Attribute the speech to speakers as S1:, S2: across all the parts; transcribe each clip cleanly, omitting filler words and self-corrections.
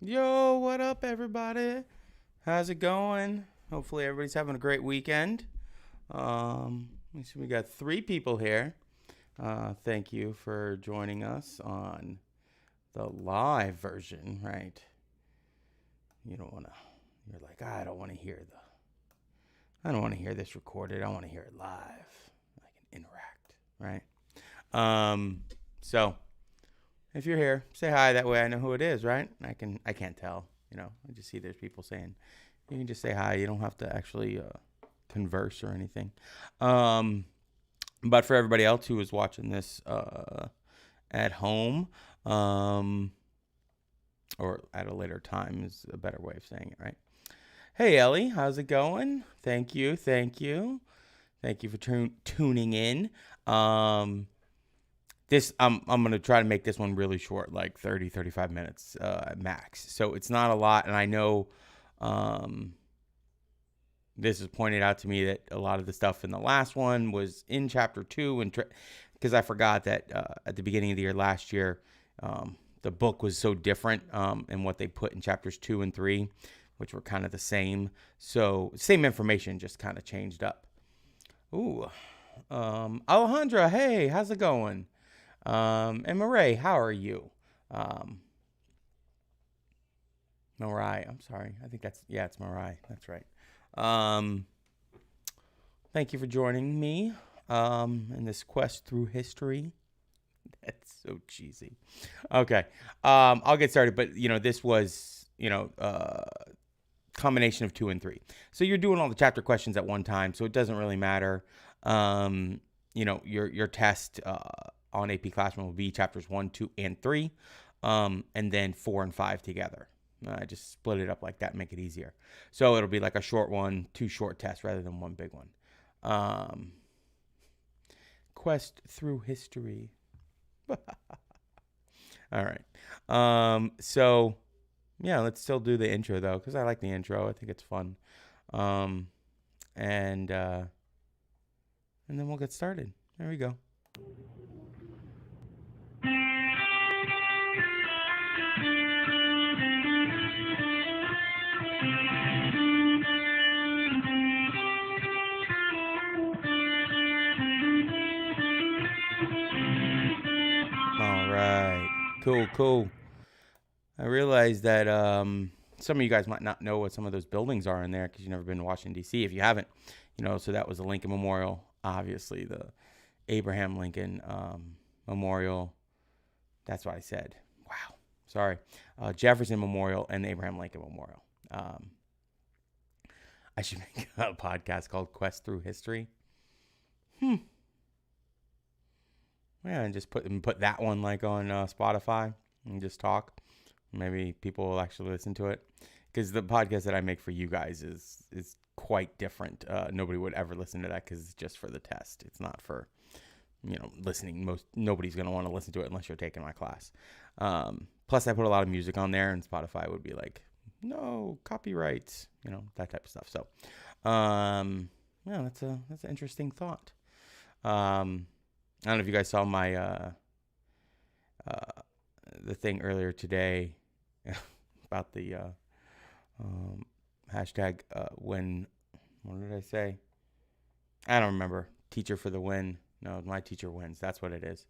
S1: Yo, what up, everybody? How's it going? Hopefully, everybody's having a great weekend. Let's see, we got 3 people here. Thank you for joining us on the live version, right? You don't want to, you're like, I don't want to hear this recorded. I want to hear it live. I can interact, right? So if you're here, say hi. That way I know who it is, right? I can't tell, I just see there's people saying, you can just say hi. You don't have to actually converse or anything. But for everybody else who is watching this at home, or at a later time is a better way of saying it, right? Hey, Ellie, how's it going? Thank you for tuning in. This I'm gonna try to make this one really short, like 35 minutes max. So it's not a lot, and I know this is pointed out to me that a lot of the stuff in the last one was in chapter 2, and because I forgot that at the beginning of the year last year, the book was so different in what they put in chapters 2 and 3, which were kind of the same. So same information, just kind of changed up. Ooh, Alejandra, hey, how's it going? And Murray, how are you? Murray, I'm sorry. I think it's Murray. That's right. Thank you for joining me in this quest through history. That's so cheesy. Okay. I'll get started, but this was, combination of 2 and 3. So you're doing all the chapter questions at one time, so it doesn't really matter. Your test on AP Classroom will be chapters 1, 2, and 3, and then 4 and 5 together. I just split it up like that and make it easier. So it'll be like a short one, 2 short tests rather than one big one. Quest through history. All right. So, yeah, let's still do the intro, though, because I like the intro. I think it's fun. And then we'll get started. There we go. All right. Cool. I realized that some of you guys might not know what some of those buildings are in there because you've never been to Washington, D.C. If you haven't, so that was the Lincoln Memorial, obviously the Abraham Lincoln Memorial. That's what I said. Wow. Sorry. Jefferson Memorial and the Abraham Lincoln Memorial. I should make a podcast called Quest Through History. Yeah, and just put that one like on Spotify and just talk. Maybe people will actually listen to it, because the podcast that I make for you guys is quite different. Nobody would ever listen to that because it's just for the test. It's not for listening. Nobody's gonna want to listen to it unless you're taking my class. Plus, I put a lot of music on there, and Spotify would be like, no copyrights, that type of stuff. So, yeah, that's an interesting thought. I don't know if you guys saw my the thing earlier today about the hashtag when, what did I say? I don't remember. Teacher for the win. No, my teacher wins. That's what it is.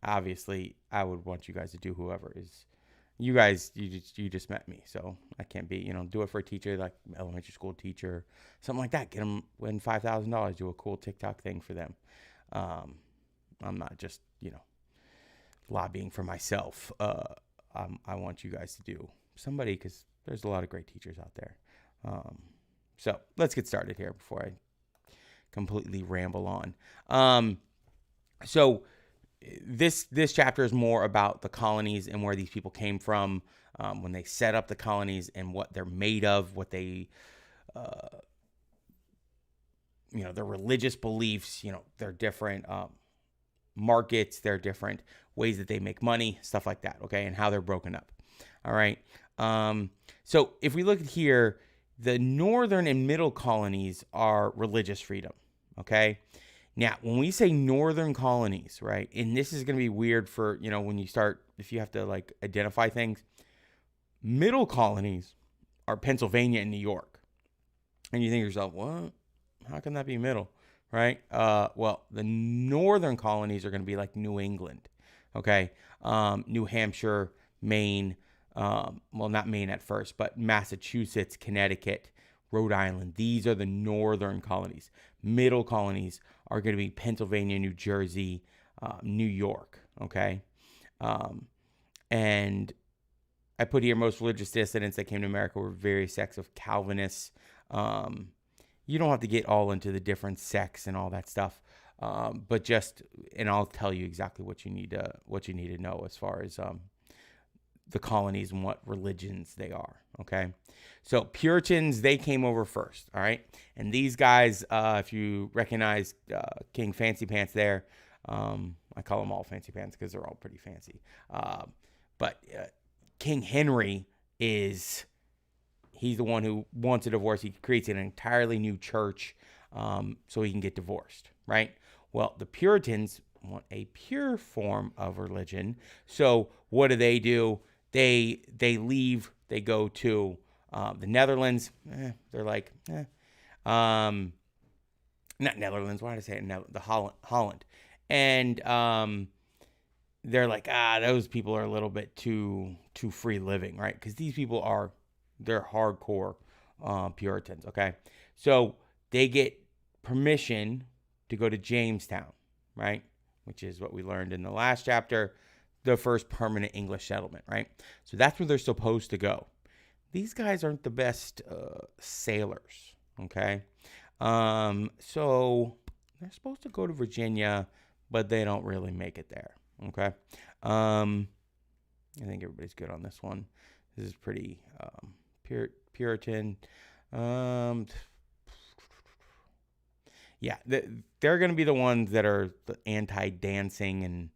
S1: Obviously, I would want you guys to do whoever is. You guys, you just met me, so I can't be, do it for a teacher, like elementary school teacher, something like that. Get them, win $5,000, do a cool TikTok thing for them. I'm not just, lobbying for myself. I want you guys to do somebody, because there's a lot of great teachers out there. So let's get started here before I completely ramble on. So this chapter is more about the colonies and where these people came from, when they set up the colonies, and what they're made of, what they, their religious beliefs, they're different, markets, they're different ways that they make money, stuff like that. Okay. And how they're broken up. All right. So if we look at here, the northern and middle colonies are religious freedom. Okay. Now, when we say northern colonies, right, and this is going to be weird for, when you start, if you have to like identify things, Middle colonies are Pennsylvania and New York. And you think to yourself, what? How can that be middle? Right? Well, the northern colonies are going to be like New England. Okay. New Hampshire, Maine. Well, not Maine at first, but Massachusetts, Connecticut, Rhode Island. These are the northern colonies. Middle colonies are going to be Pennsylvania, New Jersey, New York. Okay. And I put here most religious dissidents that came to America were various sects of Calvinists. You don't have to get all into the different sects and all that stuff, but and I'll tell you exactly what you need to know as far as the colonies and what religions they are. Okay, so Puritans, they came over first. All right, and these guys, if you recognize King Fancy Pants there, I call them all Fancy Pants because they're all pretty fancy. But King Henry he's the one who wants a divorce. He creates an entirely new church so he can get divorced, right? Well, the Puritans want a pure form of religion. So what do? They leave. They go to the Netherlands. They're like, not Netherlands. Why did I say it? The Holland. And they're like, those people are a little bit too free living, right? Because these people they're hardcore Puritans, okay? So they get permission to go to Jamestown, right? Which is what we learned in the last chapter, the first permanent English settlement, right? So that's where they're supposed to go. These guys aren't the best sailors, okay? So they're supposed to go to Virginia, but they don't really make it there, okay? I think everybody's good on this one. This is pretty Puritan. Yeah, they're going to be the ones that are the anti-dancing and,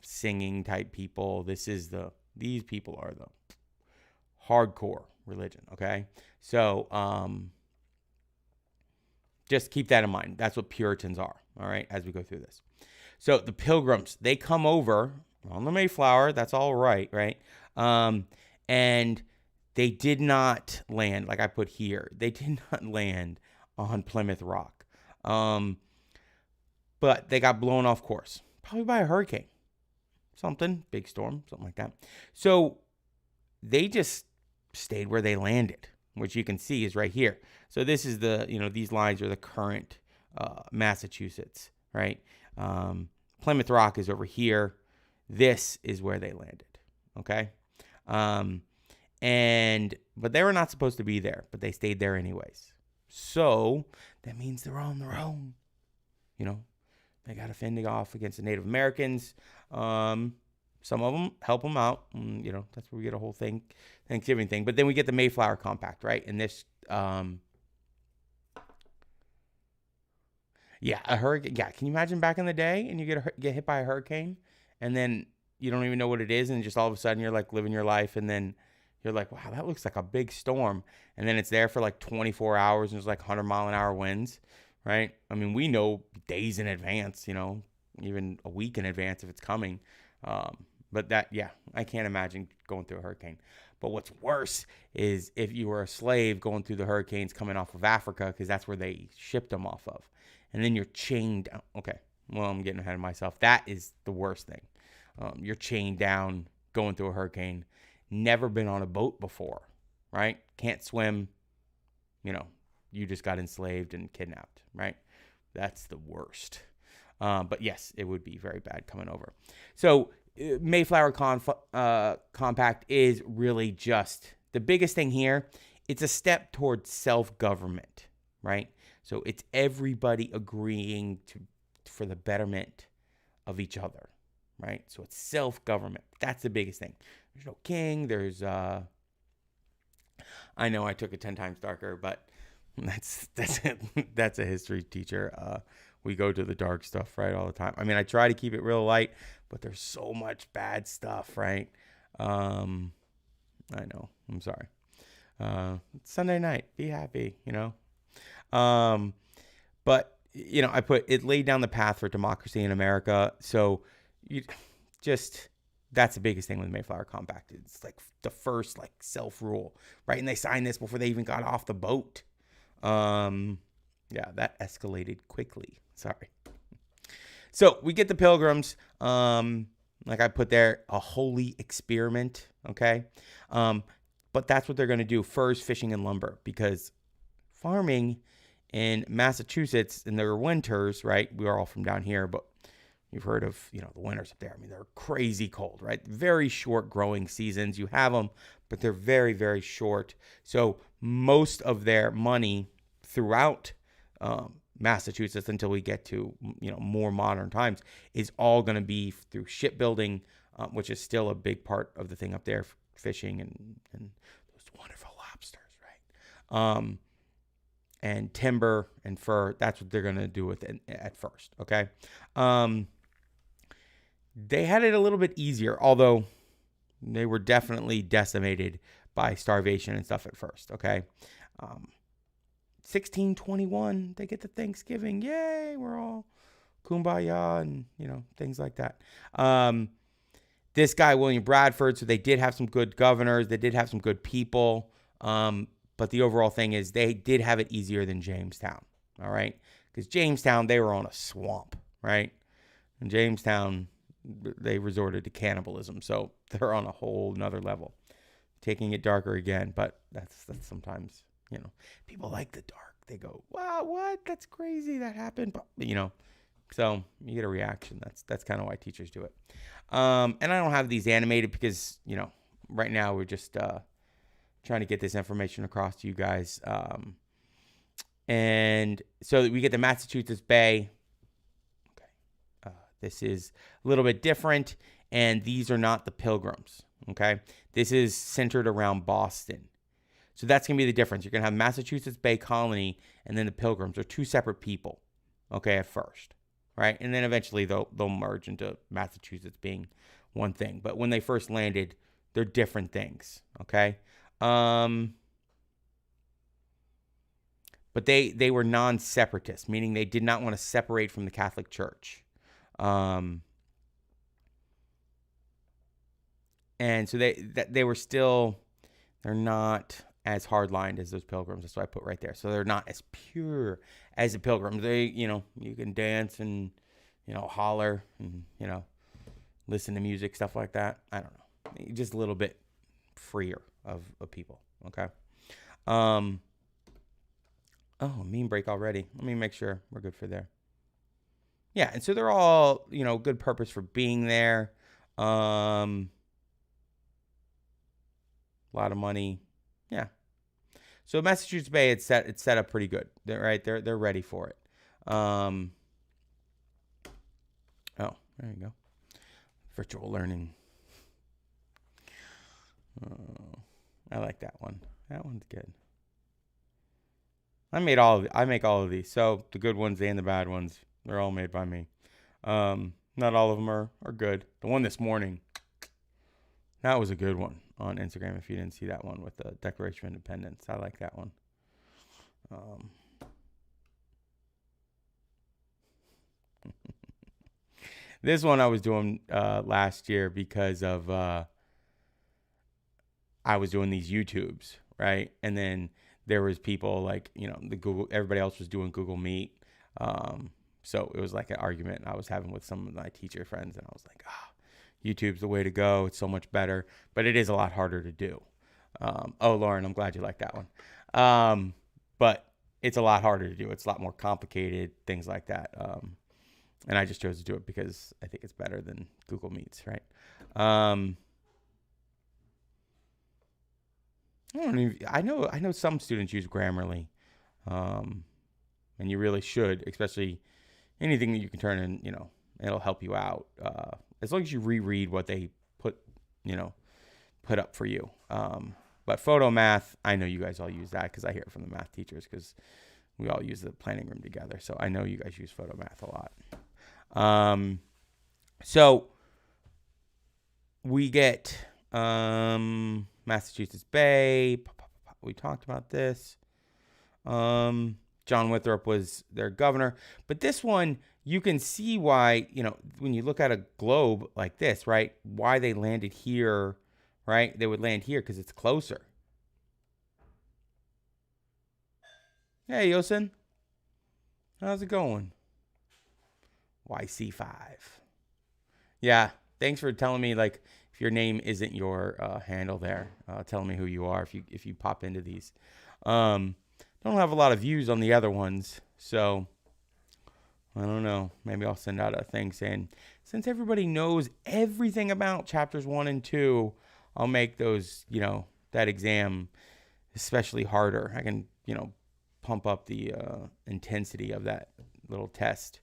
S1: singing type people. These people are the hardcore religion, okay? So, just keep that in mind. That's what Puritans are, all right, as we go through this. So the Pilgrims, they come over on the Mayflower. That's all right? And they did not land, like I put here. They did not land on Plymouth Rock. But they got blown off course, probably by a hurricane. Big storm, something like that. So they just stayed where they landed, which you can see is right here. So this is these lines are the current Massachusetts, right? Plymouth Rock is over here. This is where they landed, okay? But they were not supposed to be there, but they stayed there anyways. So that means they're on their own. They got to fend off against the Native Americans. Some of them help them out. That's where we get a whole Thanksgiving thing. But then we get the Mayflower Compact, right? And this, a hurricane. Yeah, can you imagine back in the day and you get hit by a hurricane and then you don't even know what it is and just all of a sudden you're like living your life and then you're like, wow, that looks like a big storm. And then it's there for like 24 hours and there's like 100-mile-an-hour winds, right? I mean, we know days in advance, even a week in advance if it's coming. But I can't imagine going through a hurricane. But what's worse is if you were a slave going through the hurricanes coming off of Africa, because that's where they shipped them off of. And then you're chained down. Okay, well, I'm getting ahead of myself. That is the worst thing. You're chained down going through a hurricane. Never been on a boat before, right? Can't swim. You just got enslaved and kidnapped, right? That's the worst. But yes, it would be very bad coming over. So Mayflower Compact is really just the biggest thing here. It's a step towards self-government, right? So it's everybody agreeing for the betterment of each other, right? So it's self-government. That's the biggest thing. There's no king. There's I know I took it 10 times darker, but that's a history teacher. We go to the dark stuff, right, all the time. I mean, I try to keep it real light, but there's so much bad stuff, right? I know. I'm sorry. It's Sunday night. Be happy, But, I put it laid down the path for democracy in America. So you just that's the biggest thing with the Mayflower Compact. It's like the first like self-rule, right? And they signed this before they even got off the boat. Yeah, that escalated quickly. Sorry. So we get the Pilgrims. Like I put there, a holy experiment. Okay. But that's what they're going to do: furs, fishing, and lumber, because farming in Massachusetts in their winters, right? We are all from down here, but you've heard of, the winters up there. I mean, they're crazy cold, right? Very short growing seasons. You have them, but they're very, very short. So most of their money throughout Massachusetts, until we get to, more modern times, is all going to be through shipbuilding, which is still a big part of the thing up there, fishing and those wonderful lobsters, right? And timber and fur. That's what they're going to do with it at first, okay? They had it a little bit easier, although they were definitely decimated by starvation and stuff at first, okay? 1621, they get to Thanksgiving. Yay, we're all kumbaya and, things like that. This guy, William Bradford, so they did have some good governors. They did have some good people. But the overall thing is they did have it easier than Jamestown, all right? Because Jamestown, they were on a swamp, right? And Jamestown, they resorted to cannibalism. So they're on a whole nother level, taking it darker again. But that's sometimes, people like the dark. They go, wow, what? That's crazy that happened. But, so you get a reaction. That's kind of why teachers do it. And I don't have these animated because, right now we're just trying to get this information across to you guys. And so we get the Massachusetts Bay. Okay. This is a little bit different, and these are not the Pilgrims, okay? This is centered around Boston. So that's going to be the difference. You're going to have Massachusetts Bay Colony, and then the Pilgrims. They're two separate people, okay, at first, right? And then eventually they'll merge into Massachusetts being one thing. But when they first landed, they're different things, okay? But they were non-separatist, meaning they did not want to separate from the Catholic Church. And so they were still, they're not as hard-lined as those Pilgrims. That's what I put right there. So they're not as pure as the Pilgrims. They, you can dance and, holler and, listen to music, stuff like that. I don't know. Just a little bit freer of people. Okay. Mean break already. Let me make sure we're good for there. Yeah. And so they're all, good purpose for being there. A lot of money. Yeah. So Massachusetts Bay, it's set up pretty good. They're ready for it. There you go. Virtual learning. I like that one. That one's good. I make all of these. So the good ones and the bad ones, they're all made by me. Not all of them are good. The one this morning, that was a good one on Instagram. If you didn't see that one with the Declaration of Independence, I like that one. This one I was doing last year because of I was doing these YouTubes, right? And then there was people like, the Google, everybody else was doing Google Meet. So it was like an argument I was having with some of my teacher friends, and I was like, YouTube's the way to go. It's so much better, but it is a lot harder to do. Lauren, I'm glad you like that one. But it's a lot harder to do. It's a lot more complicated, things like that. And I just chose to do it because I think it's better than Google Meets, right? I know some students use Grammarly, and you really should, especially anything that you can turn in, it'll help you out. As long as you reread what they put up for you. But photo math, I know you guys all use that because I hear it from the math teachers because we all use the planning room together. So I know you guys use photo math a lot. So we get Massachusetts Bay. We talked about this. John Winthrop was their governor. But this one, you can see why, when you look at a globe like this, right, why they landed here, right? They would land here because it's closer. Hey, Yosin. How's it going? YC5. Yeah, thanks for telling me, like, if your name isn't your handle there, telling me who you are if you pop into these. Don't have a lot of views on the other ones, so I don't know. Maybe I'll send out a thing saying, since everybody knows everything about chapters 1 and 2, I'll make those, that exam especially harder. I can, pump up the intensity of that little test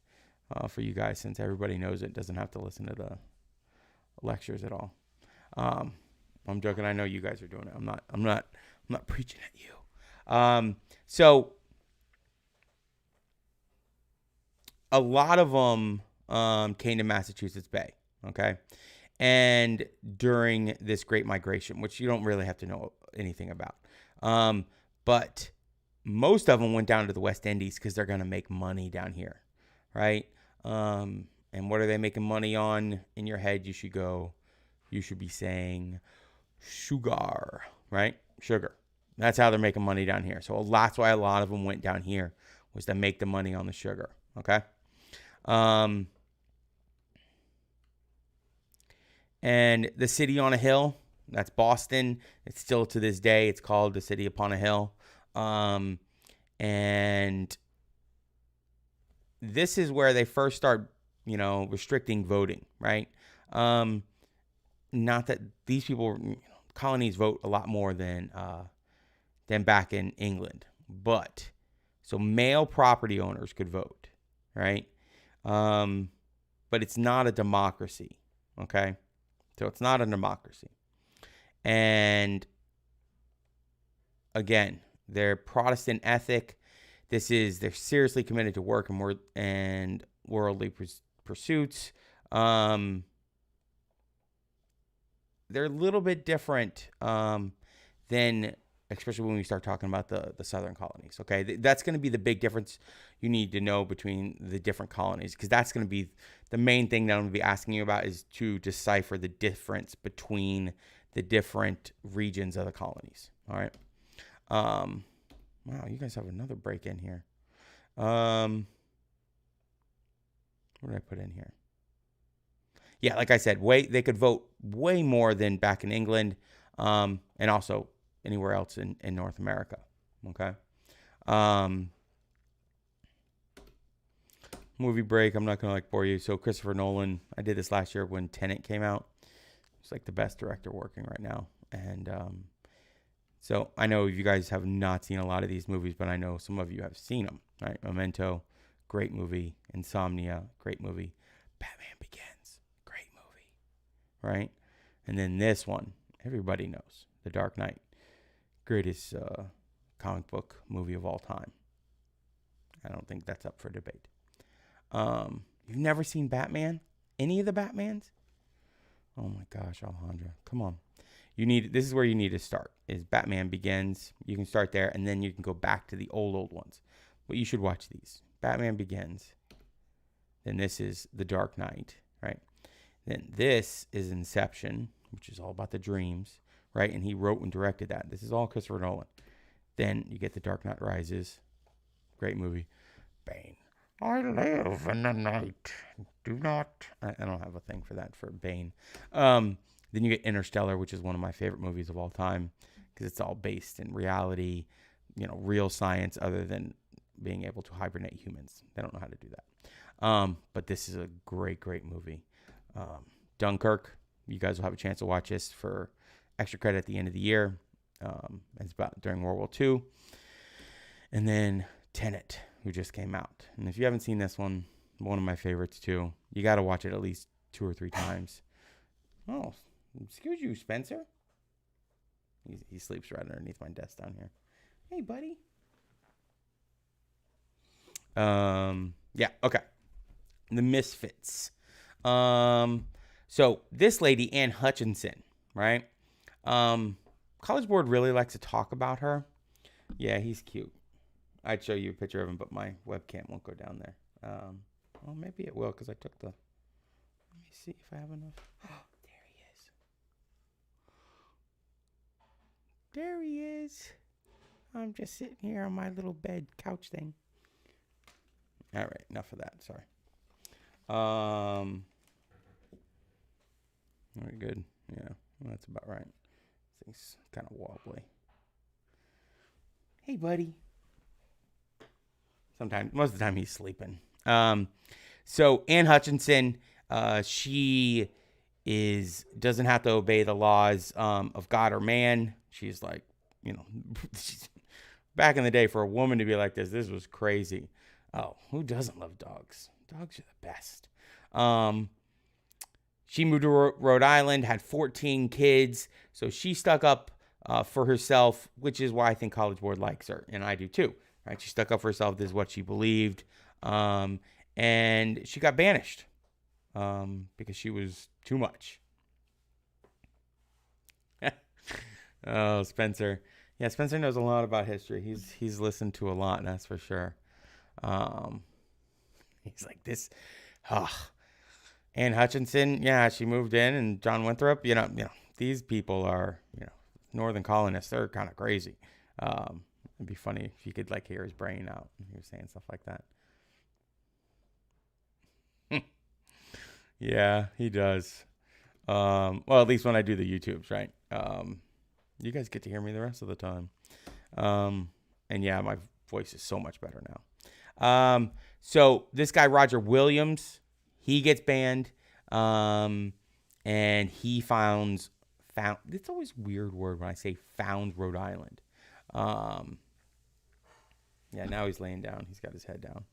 S1: for you guys, since everybody knows it, doesn't have to listen to the lectures at all. I'm joking. I know you guys are doing it. I'm not preaching at you. So a lot of them came to Massachusetts Bay, okay? And during this Great Migration, which you don't really have to know anything about. But most of them went down to the West Indies because they're going to make money down here, right? And what are they making money on? In your head, you should be saying sugar, right? Sugar. That's how they're making money down here. So that's why a lot of them went down here, was to make the money on the sugar, okay? And the city on a hill, that's Boston. It's still to this day, it's called the city upon a hill. And this is where they first start, restricting voting, right? Not that these people, colonies vote a lot more than back in England, but so male property owners could vote, right? But it's not a democracy, okay? So it's not a democracy. And again, their Protestant ethic, they're seriously committed to work and worldly pursuits. They're a little bit different than, especially when we start talking about the southern colonies, okay? That's going to be the big difference you need to know between the different colonies, because that's going to be the main thing that I'm going to be asking you about, is to decipher the difference between the different regions of the colonies, all right? Wow, you guys have another break in here. What did I put in here? Yeah, like I said, they could vote way more than back in England, and also anywhere else in North America. Okay. Movie break. I'm not gonna bore you. So Christopher Nolan, I did this last year when Tenet came out. It's like the best director working right now, and so I know you guys have not seen a lot of these movies, but I know some of you have seen them. Right? Memento, great movie. Insomnia, great movie. Batman Begins, great movie. Right? And then this one, everybody knows, The Dark Knight, greatest comic book movie of all time. I don't think that's up for debate. You've never seen Batman? Any of the Batmans? Oh my gosh, Alejandra, come on. This is where you need to start, is Batman Begins. You can start there, and then you can go back to the old ones. But you should watch these. Batman Begins. Then this is The Dark Knight, right? Then this is Inception, which is all about the dreams, right? And he wrote and directed that. This is all Christopher Nolan. Then you get The Dark Knight Rises. Great movie. Bane. I live in the night. Do not. I don't have a thing for that, for Bane. Then you get Interstellar, which is one of my favorite movies of all time, because it's all based in reality, real science, other than being able to hibernate humans. They don't know how to do that. But this is a great, great movie. Dunkirk, you guys will have a chance to watch this for extra credit at the end of the year. It's about during World War II. And then Tenet, who just came out. And if you haven't seen this one of my favorites too. You got to watch it at least 2 or 3 times. Oh, excuse you, Spencer. He sleeps right underneath my desk down here. Hey, buddy. Yeah, okay. The Misfits. So this lady, Anne Hutchinson, right? College Board really likes to talk about her. Yeah, he's cute. I'd show you a picture of him, but my webcam won't go down there. Well, maybe it will because I took the. Let me see if I have enough. Oh, there he is. There he is. I'm just sitting here on my little bed couch thing. All right, enough of that. Sorry. Very good. Yeah, that's about right. Thing's kind of wobbly. Hey, buddy. Most of the time, he's sleeping. So Anne Hutchinson, she doesn't have to obey the laws of God or man. She's like, she's, back in the day, for a woman to be like this was crazy. Oh, who doesn't love dogs? Dogs are the best. She moved to Rhode Island, had 14 kids, so she stuck up for herself, which is why I think College Board likes her, and I do too. Right? She stuck up for herself. This is what she believed, and she got banished because she was too much. Oh, Spencer. Yeah, Spencer knows a lot about history. He's listened to a lot, that's for sure. He's like this. Anne Hutchinson, yeah, she moved in, and John Winthrop, these people are, Northern colonists. They're kind of crazy. It'd be funny if you could hear his brain out. He was saying stuff like that. Yeah, he does. Well, at least when I do the YouTubes, right? You guys get to hear me the rest of the time. And yeah, my voice is so much better now. So this guy, Roger Williams, he gets banned. And he found, it's always a weird word when I say found Rhode Island. Yeah, now he's laying down. He's got his head down.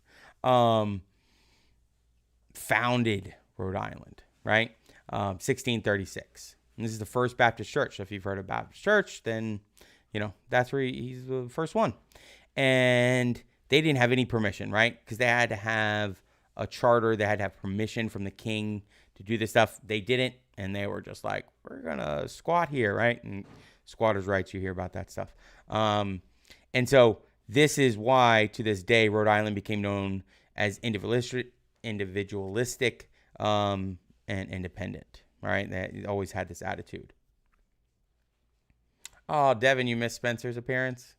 S1: Founded Rhode Island, right? 1636. And this is the first Baptist church. So if you've heard of Baptist church, then, that's where he's the first one. And they didn't have any permission, right? Because they had to have a charter. They had to have permission from the king to do this stuff. They didn't. And they were just like, we're going to squat here, right? And squatters' rights, you hear about that stuff. And so this is why, to this day, Rhode Island became known as individualistic and independent, right? They always had this attitude. Oh, Devin, you missed Spencer's appearance?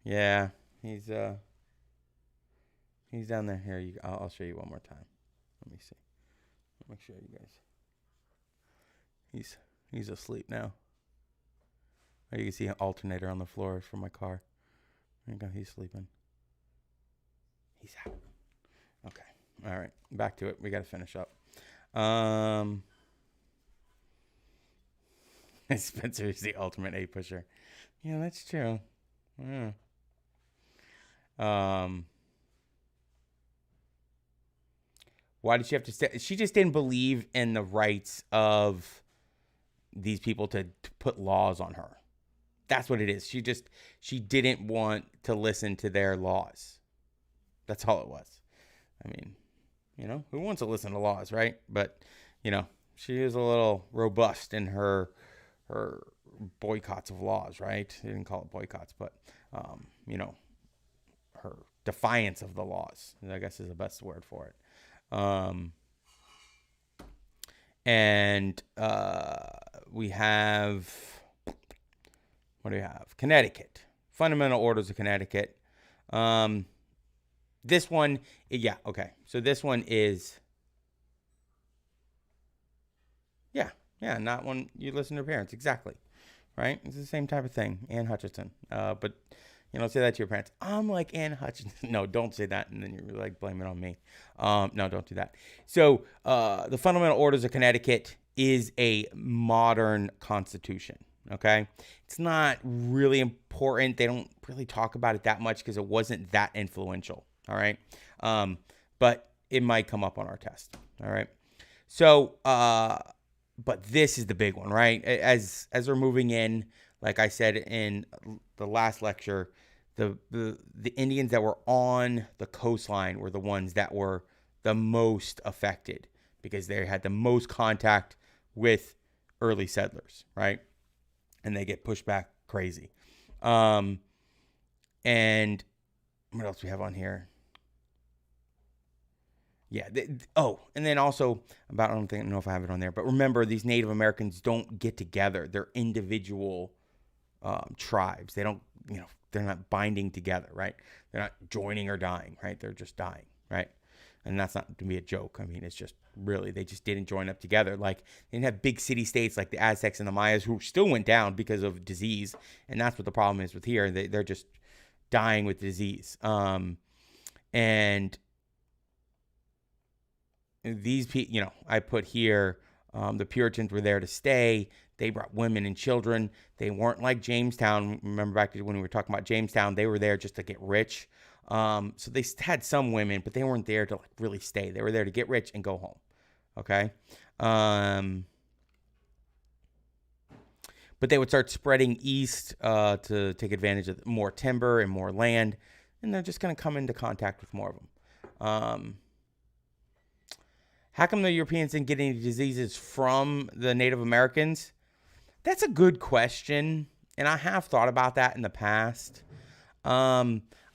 S1: Yeah, he's down there. Here, I'll show you one more time. Let me see. I'll make sure you guys. He's asleep now. Oh, you can see an alternator on the floor from my car. There you go. He's sleeping. He's out. Okay. All right. Back to it. We got to finish up. Spencer is the ultimate A pusher. Yeah, that's true. Yeah. Why did she have to stay? She just didn't believe in the rights of these people to put laws on her. That's what it is. She didn't want to listen to their laws. That's all it was. I mean, who wants to listen to laws, right? But, she is a little robust in her boycotts of laws, right? They didn't call it boycotts, but, her defiance of the laws, I guess, is the best word for it. And we have, what do we have? Connecticut. Fundamental Orders of Connecticut. This one, yeah, okay. So this one is, yeah, not when you listen to your parents. Exactly, right? It's the same type of thing. Anne Hutchinson. But, say that to your parents. I'm like Anne Hutchinson. No, don't say that, and then you're blame it on me. No, don't do that. So the Fundamental Orders of Connecticut is a modern constitution, okay? It's not really important. They don't really talk about it that much because it wasn't that influential, all right? But it might come up on our test, all right? So, but this is the big one, right? As we're moving in, like I said in the last lecture, the Indians that were on the coastline were the ones that were the most affected because they had the most contact with early settlers, right? And they get pushed back crazy. And what else we have on here? Yeah. And then also I don't know if I have it on there, but remember, these Native Americans don't get together. They're individual tribes. They don't, they're not binding together, right? They're not joining or dying, right? They're just dying, right? And that's not to be a joke. I mean, it's just really, they just didn't join up together. Like, they didn't have big city states like the Aztecs and the Mayas, who still went down because of disease. And that's what the problem is with here. They're just dying with disease. And these people, I put here, the Puritans were there to stay. They brought women and children. They weren't like Jamestown. Remember back to when we were talking about Jamestown, they were there just to get rich. So they had some women, but they weren't there to really stay. They were there to get rich and go home. Okay. But they would start spreading east to take advantage of more timber and more land. And they're just going to come into contact with more of them. How come the Europeans didn't get any diseases from the Native Americans? That's a good question, and I have thought about that in the past.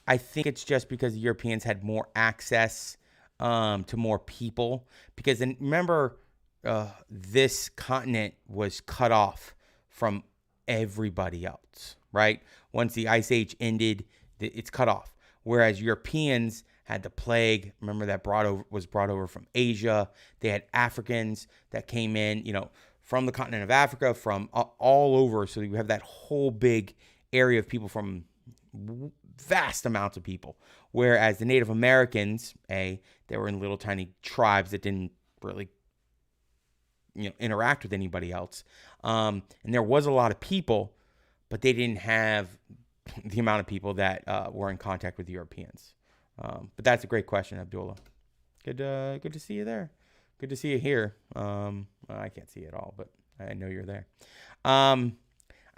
S1: I think it's just because the Europeans had more access to more people. Because remember, this continent was cut off from everybody else, right? Once the Ice Age ended, it's cut off. Whereas Europeans had the plague. Remember, that was brought over from Asia. They had Africans that came in, from the continent of Africa, from all over. So you have that whole big area of people, from vast amounts of people. Whereas the Native Americans, they were in little tiny tribes that didn't really, interact with anybody else. And there was a lot of people, but they didn't have the amount of people that were in contact with Europeans. But that's a great question, Abdullah. Good to see you there. Good to see you here. I can't see you at all, but I know you're there. I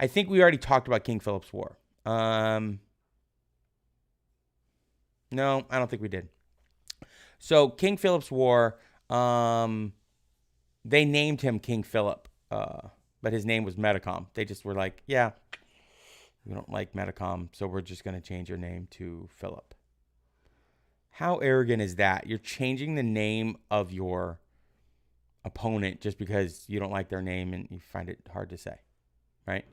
S1: think we already talked about King Philip's War. No, I don't think we did. So King Philip's War, they named him King Philip, but his name was Metacom. They just were like, yeah, we don't like Metacom, so we're just going to change your name to Philip. How arrogant is that? You're changing the name of your opponent just because you don't like their name and you find it hard to say, right?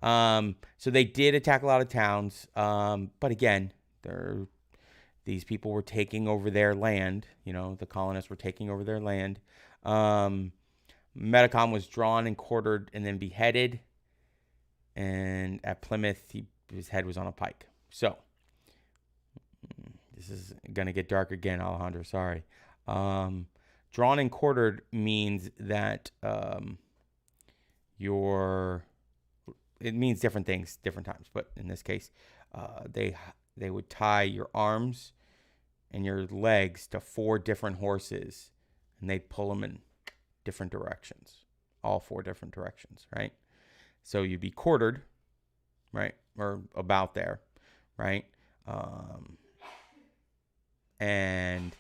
S1: So they did attack a lot of towns, but again, these people were taking over their land. The colonists were taking over their land. Metacom was drawn and quartered and then beheaded, and at Plymouth, his head was on a pike. So this is going to get dark again, Alejandro. Sorry. Drawn and quartered means that it means different things different times. But in this case, they would tie your arms and your legs to 4 different horses, and they'd pull them in different directions, all 4 different directions, right? So you'd be quartered, right, or about there, right? And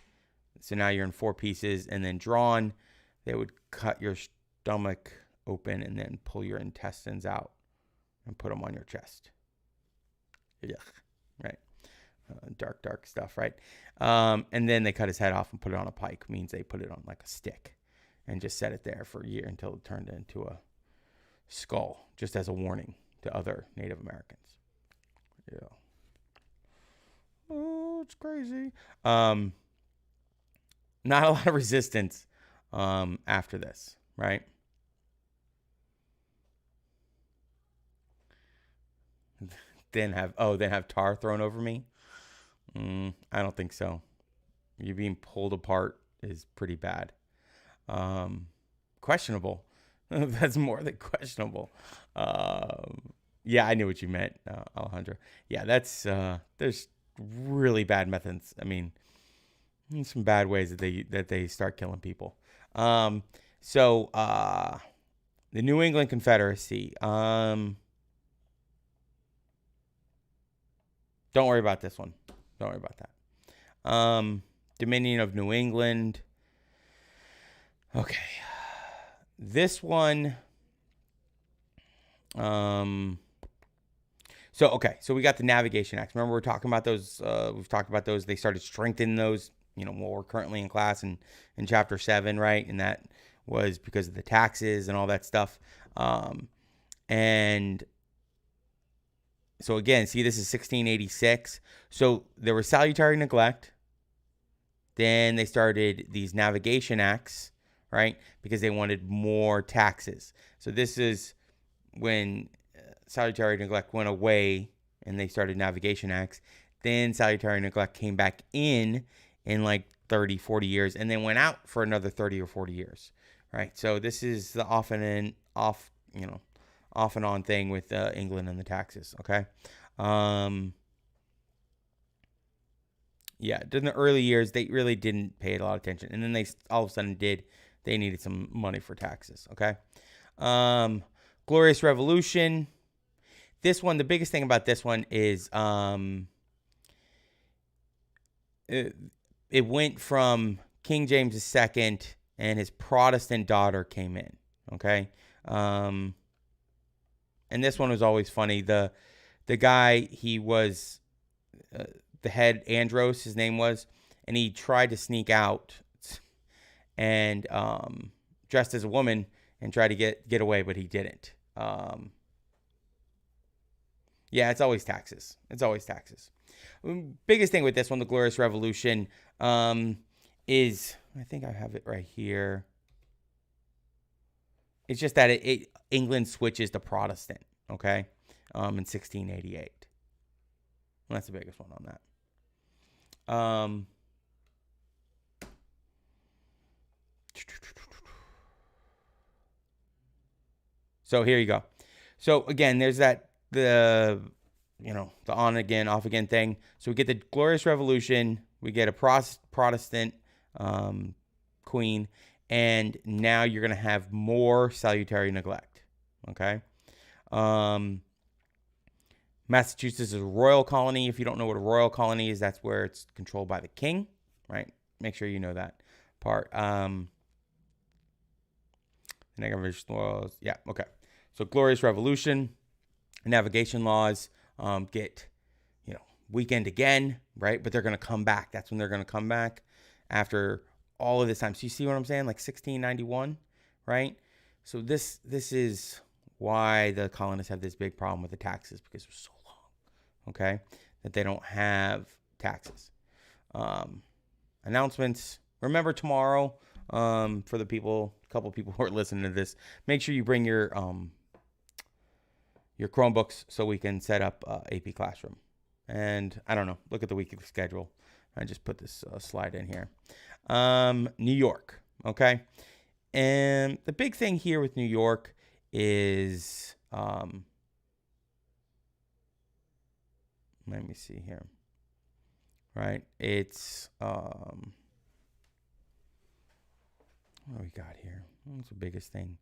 S1: so now you're in 4 pieces, and then drawn, they would cut your stomach open and then pull your intestines out and put them on your chest. Yuck, right? Dark stuff, right? And then they cut his head off and put it on a pike. Means they put it on like a stick and just set it there for a year until it turned into a skull, just as a warning to other Native Americans. Yeah. Oh, it's crazy. Not a lot of resistance after this, right? Then have tar thrown over me? I don't think so. You being pulled apart is pretty bad. Questionable. That's more than questionable. Yeah, I knew what you meant, Alejandro. Yeah, that's there's really bad methods. I mean, some bad ways that they start killing people. So the New England Confederacy. Don't worry about this one. Don't worry about that. Dominion of New England. Okay. This one. So we got the Navigation Acts. Remember, we're talking about those. We've talked about those. They started strengthening those what we're currently in class in chapter 7, right? And that was because of the taxes and all that stuff. And so again, see, this is 1686. So there was salutary neglect. Then they started these navigation acts, right? Because they wanted more taxes. So this is when salutary neglect went away and they started navigation acts. Then salutary neglect came back in like 30, 40 years, and then went out for another 30 or 40 years, right? So this is the off and on thing with England and the taxes, okay? Yeah, in the early years, they really didn't pay a lot of attention. And then they all of a sudden did. They needed some money for taxes, okay? Glorious Revolution. This one, the biggest thing about this one is it went from King James II and his Protestant daughter came in, okay? And this one was always funny. The guy, he was the head, Andros, his name was, and he tried to sneak out and dressed as a woman and tried to get away, but he didn't. Yeah, it's always taxes. It's always taxes. Biggest thing with this one, the Glorious Revolution, is, I think I have it right here. It's just that England switches to Protestant, okay, in 1688. Well, that's the biggest one on that. So here you go. So again, there's the on again, off again thing. So we get the Glorious Revolution, we get a Protestant queen, and now you're going to have more salutary neglect, okay? Massachusetts is a royal colony. If you don't know what a royal colony is, that's where it's controlled by the king, right? Make sure you know that part. Laws. Yeah, okay. So Glorious Revolution, navigation laws get, weakened again, right? But they're going to come back. That's when they're going to come back after all of this time. So you see what I'm saying? Like 1691, right? So this is why the colonists have this big problem with the taxes, because it was so long, okay, that they don't have taxes. Announcements. Remember tomorrow, for the couple people who are listening to this, make sure you bring your Chromebooks so we can set up AP Classroom. And I don't know, look at the weekly schedule. I just put this slide in here. New York, okay? And the big thing here with New York is, let me see here, right? It's, what do we got here? What's the biggest thing?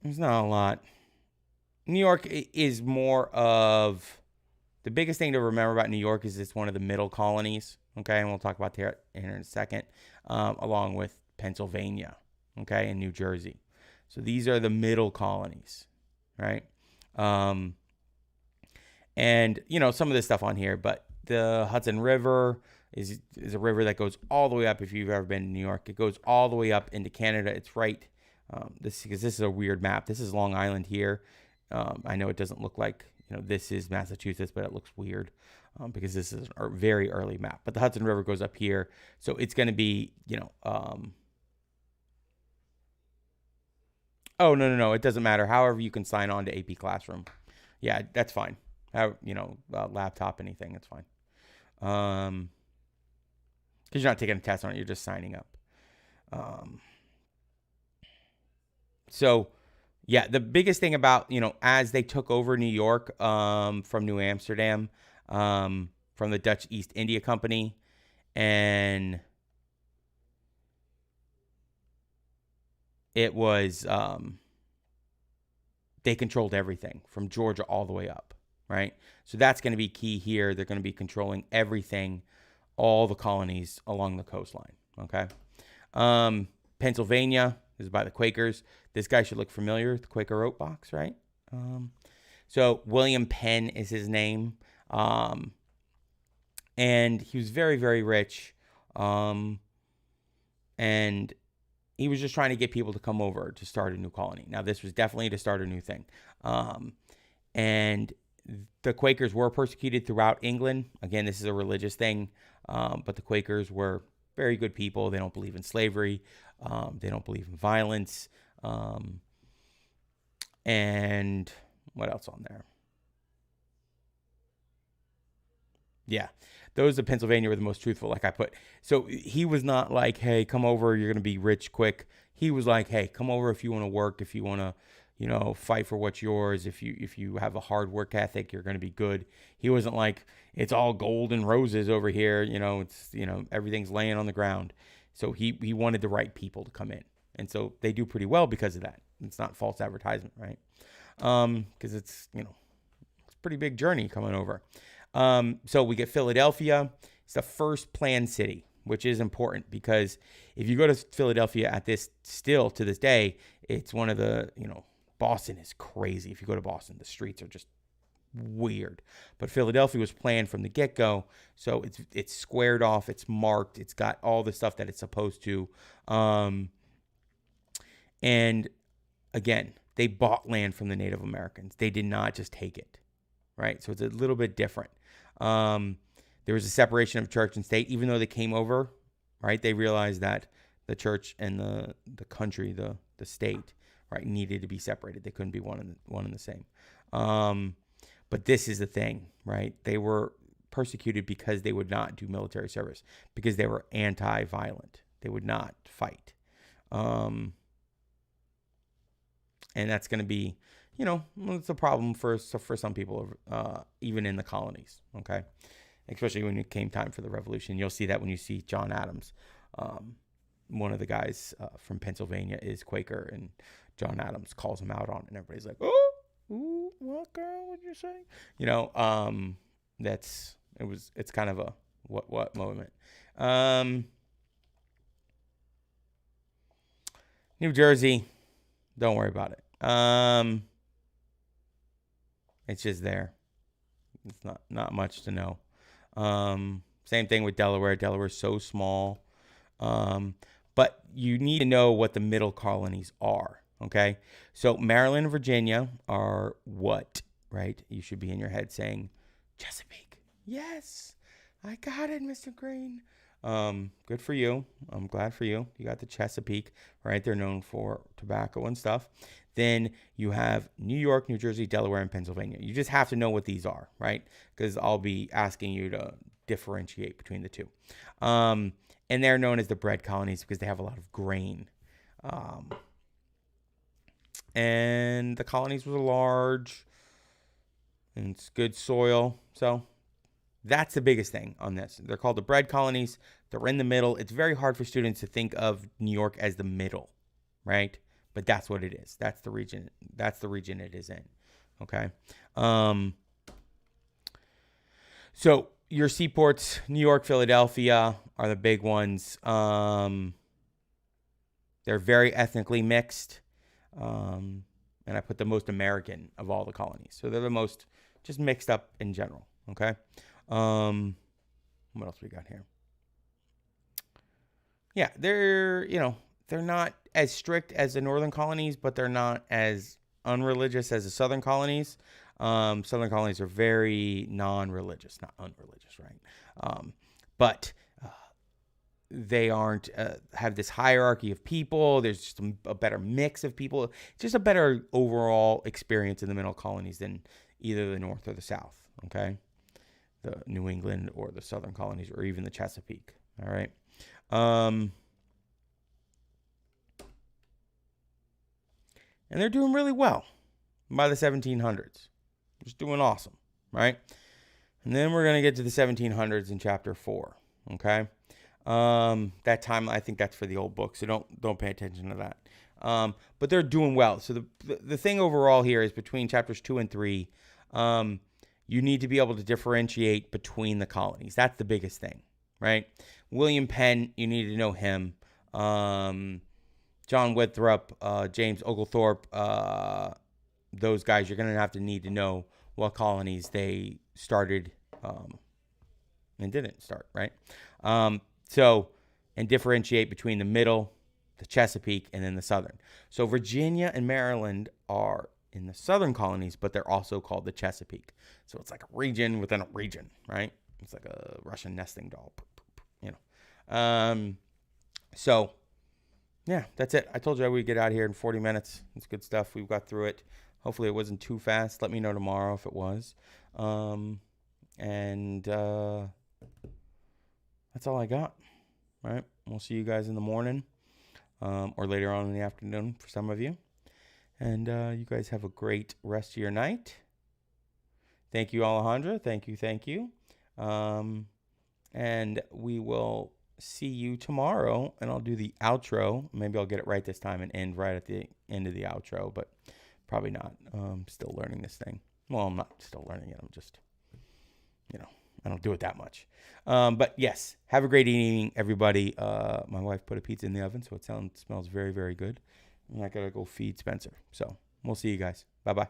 S1: There's not a lot. New York is more of, the biggest thing to remember about New York is it's one of the Middle Colonies, okay? And we'll talk about that in a second, along with Pennsylvania, okay, and New Jersey. So these are the Middle Colonies, right? And, some of this stuff on here, but the Hudson River is a river that goes all the way up. If you've ever been to New York, it goes all the way up into Canada. It's right, because this is a weird map. This is Long Island here. I know it doesn't look like, this is Massachusetts, but it looks weird because this is a very early map. But the Hudson River goes up here. So it's going to be, oh, no. It doesn't matter. However, you can sign on to AP Classroom. Yeah, that's fine. Laptop, anything, it's fine. Because you're not taking a test on it. You're just signing up. So, yeah, the biggest thing about, as they took over New York from New Amsterdam, from the Dutch East India Company, and it was, they controlled everything from Georgia all the way up, right? So that's going to be key here. They're going to be controlling everything, all the colonies along the coastline, okay? Pennsylvania is by the Quakers. This guy should look familiar, the Quaker Oat box, right? So William Penn is his name. And he was very, very rich. And he was just trying to get people to come over to start a new colony. Now, this was definitely to start a new thing. And the Quakers were persecuted throughout England. Again, this is a religious thing, but the Quakers were very good people. They don't believe in slavery. They don't believe in violence. And what else on there? Yeah, those of Pennsylvania were the most truthful, like I put. So he was not like, hey, come over, you're going to be rich quick. He was like, hey, come over if you want to work, if you want to, fight for what's yours. If you have a hard work ethic, you're going to be good. He wasn't like, it's all gold and roses over here. It's, everything's laying on the ground. So he wanted the right people to come in. And so they do pretty well because of that. It's not false advertisement, right? Because it's a pretty big journey coming over. So we get Philadelphia. It's the first planned city, which is important because if you go to Philadelphia to this day, it's one of the, Boston is crazy. If you go to Boston, the streets are just weird. But Philadelphia was planned from the get-go. So it's squared off. It's marked. It's got all the stuff that it's supposed to. And again, they bought land from the Native Americans. They did not just take it, right? So it's a little bit different. There was a separation of church and state, even though they came over, right? They realized that the church and the country, the state, right, needed to be separated. They couldn't be one and the same. But this is the thing, right? They were persecuted because they would not do military service, because they were anti-violent. They would not fight. And that's going to be, it's a problem for some people, even in the colonies, okay? Especially when it came time for the revolution. You'll see that when you see John Adams. One of the guys from Pennsylvania is Quaker, and John Adams calls him out on it, and everybody's like, ooh, what girl would you say? It's kind of a what moment. New Jersey, don't worry about it. It's just there. It's not much to know. Same thing with Delaware. Delaware's so small. But you need to know what the Middle Colonies are, okay? So Maryland and Virginia are what, right? You should be in your head saying Chesapeake. Yes, I got it, Mr. Green. Good for you. I'm glad for you. You got the Chesapeake, right? They're known for tobacco and stuff. Then you have New York, New Jersey, Delaware, and Pennsylvania. You just have to know what these are, right? Because I'll be asking you to differentiate between the two. And they're known as the bread colonies because they have a lot of grain. And the colonies were large, and it's good soil. So that's the biggest thing on this. They're called the bread colonies. They're in the middle. It's very hard for students to think of New York as the middle, right? But that's what it is. That's the region. That's the region it is in. Okay. So your seaports, New York, Philadelphia, are the big ones. They're very ethnically mixed. And I put the most American of all the colonies. So they're the most just mixed up in general. Okay. What else we got here? Yeah, they're not as strict as the northern colonies, but they're not as unreligious as the southern colonies. Southern colonies are very non-religious, not unreligious, right? But they aren't have this hierarchy of people. There's just a better mix of people. It's just a better overall experience in the middle colonies than either the north or the south, okay? The New England or the southern colonies or even the Chesapeake, all right? And they're doing really well by the 1700s. Just doing awesome, right? And then we're going to get to the 1700s in chapter 4, okay? That time, I think that's for the old book, so don't pay attention to that. But they're doing well. So the thing overall here is between chapters 2 and 3, you need to be able to differentiate between the colonies. That's the biggest thing, right? William Penn, you need to know him. John Winthrop, James Oglethorpe, those guys, you're going to need to know what colonies they started and didn't start, right? And differentiate between the middle, the Chesapeake, and then the southern. So Virginia and Maryland are in the southern colonies, but they're also called the Chesapeake. So it's like a region within a region, right? It's like a Russian nesting doll, you know. So, yeah, that's it. I told you I would get out of here in 40 minutes. It's good stuff. We got through it. Hopefully it wasn't too fast. Let me know tomorrow if it was. That's all I got. All right. We'll see you guys in the morning or later on in the afternoon for some of you. And you guys have a great rest of your night. Thank you, Alejandra. Thank you. And we will see you tomorrow. And I'll do the outro. Maybe I'll get it right this time and end right at the end of the outro. But probably not. Still learning this thing. Well, I'm not still learning it. I'm just, I don't do it that much. But yes, have a great evening, everybody. My wife put a pizza in the oven, so it smells very, very good. And I got to go feed Spencer. So we'll see you guys. Bye-bye.